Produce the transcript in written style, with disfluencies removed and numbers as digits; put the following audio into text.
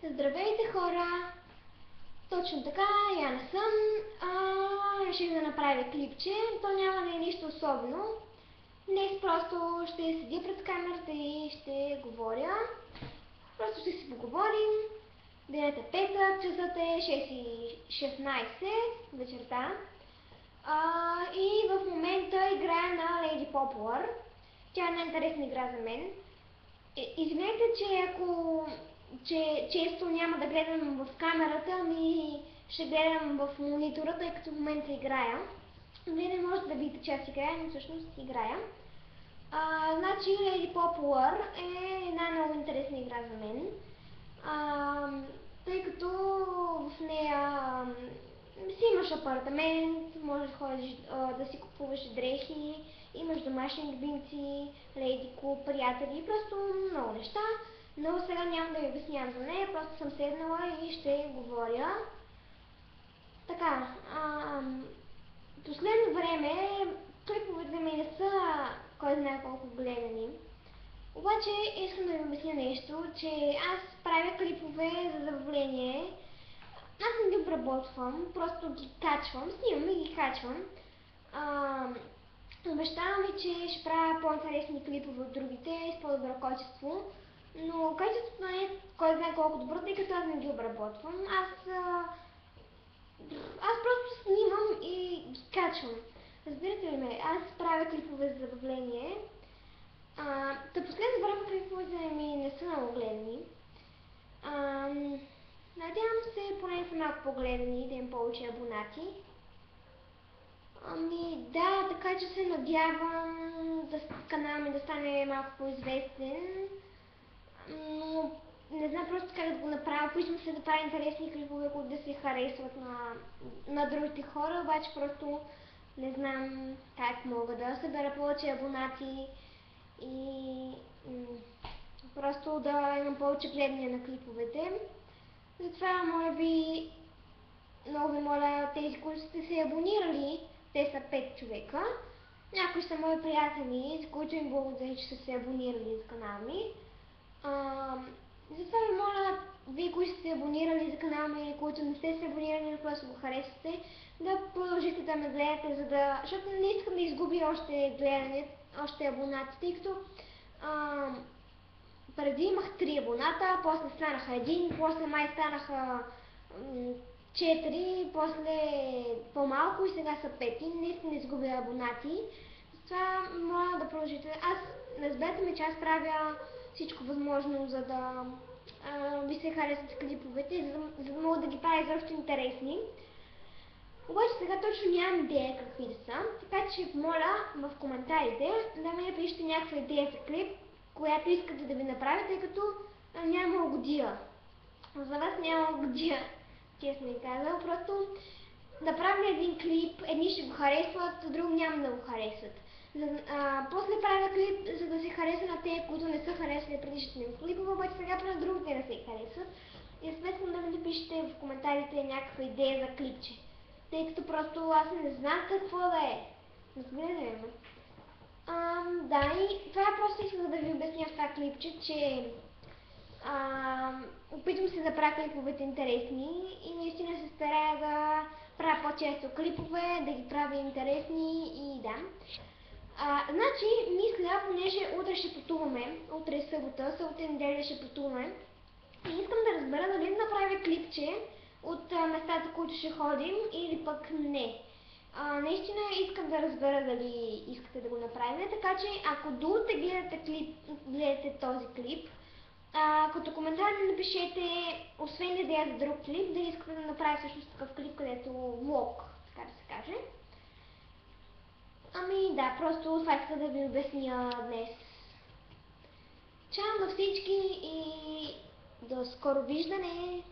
Здравейте, хора! Точно така, Яна съм. Реших да направя клипче. То няма да е нищо особено. Днес просто ще седя пред камерата и ще говоря. Просто ще си поговорим. Денят е петък, часът е 6:16 вечерта. И в момента играя на Lady Popular. Тя е най-интересна игра за мен. Извинете, че често няма да гледам в камерата, ами ще гледам в монитора, тъй като в момента играя. Вие не можете да видите, че аз играя, но всъщност играя. Значи Lady Popular е една много интересна игра за мен, тъй като в нея си имаш апартамент, можеш да ходиш да си купуваш дрехи, имаш домашни любимци, леди клуб, приятели, просто много неща. Но сега няма да ви обяснявам за нея, просто съм седнала и ще говоря. Така, последно време клиповете ми не са кой знае колко гледани. Обаче искам да ви обясня нещо, че аз правя клипове за забавление. Аз не ги обработвам, просто ги качвам, снимам и ги качвам. Обещавам ви, че ще правя по-интересни клипове от другите с по-добро качество, но качеството не е кой знае колко добро, тъй като аз не ги обработвам. Аз просто снимам и ги качвам. Разбирате ли ме? Аз правя клипове за забавление. Последно време клиповете ми не са много гледани. Надявам се поне са малко по-гледани, да им повече абонати. Да, така че се надявам каналът ми да стане малко по-известен. Но не знам просто как да го направя. Опитвам се да правя интересни клипове, които да се харесват на другите хора, обаче просто не знам как мога да събера повече абонати и просто да имам повече гледания на клиповете. Затова, моля ви, много ви моля, тези, които сте се абонирали, те са 5 човека. Някои са мои приятели, с които им благодаря, че са се абонирали за канала ми. Затова ви моля, вие, които сте абонирали за канала ми или които не сте се абонирали, но просто го харесвате, да продължите да ме гледате, защото не искам да изгубя още гледане, още абонати, тъй като преди имах 3 абоната, после станаха 1, после май станаха 4, после по-малко и сега са 5. Не искам да изгубя абонати. Затова моля да продължите. Разберете ме, че аз правя всичко възможно, за да ви се харесват клиповете, за да мога да ги правя изобщо интересни. Обаче сега точно нямам идея какви да са, така че моля в коментарите да ми напишете някаква идея за клип, която искате да ви направя, тъй като няма годия. За вас няма годия, честно ви казвам. Просто да правя един клип, едни ще го харесват, други няма да го харесват. После правя клип, за да се хареса на тези, които не са харесали предишните ми клипове, обаче сега правя другите да се харесват. И искам да ми напишете в коментарите някаква идея за клипче. Тъй като просто аз не знам какво да е. Разбирате ли ме? Да, и това просто искам да ви обясня в това клипче, че опитвам се да правя клиповете интересни и наистина се старая да правя по-често клипове, да ги правя интересни и да. Значи, мисля, понеже утре ще пътуваме, утре е събота и неделя ще пътуваме, и искам да разбера дали да направя клипче от местата, които ще ходим или пък не. Наистина искам да разбера дали искате да го направим, така че ако до утре гледате този клип, като коментар ми напишете, освен идея за друг клип, дали искате да направя всъщност такъв клип, където влог, така да се каже. Да, просто това иска да ви обясня днес. Чао на всички и до скоро виждане!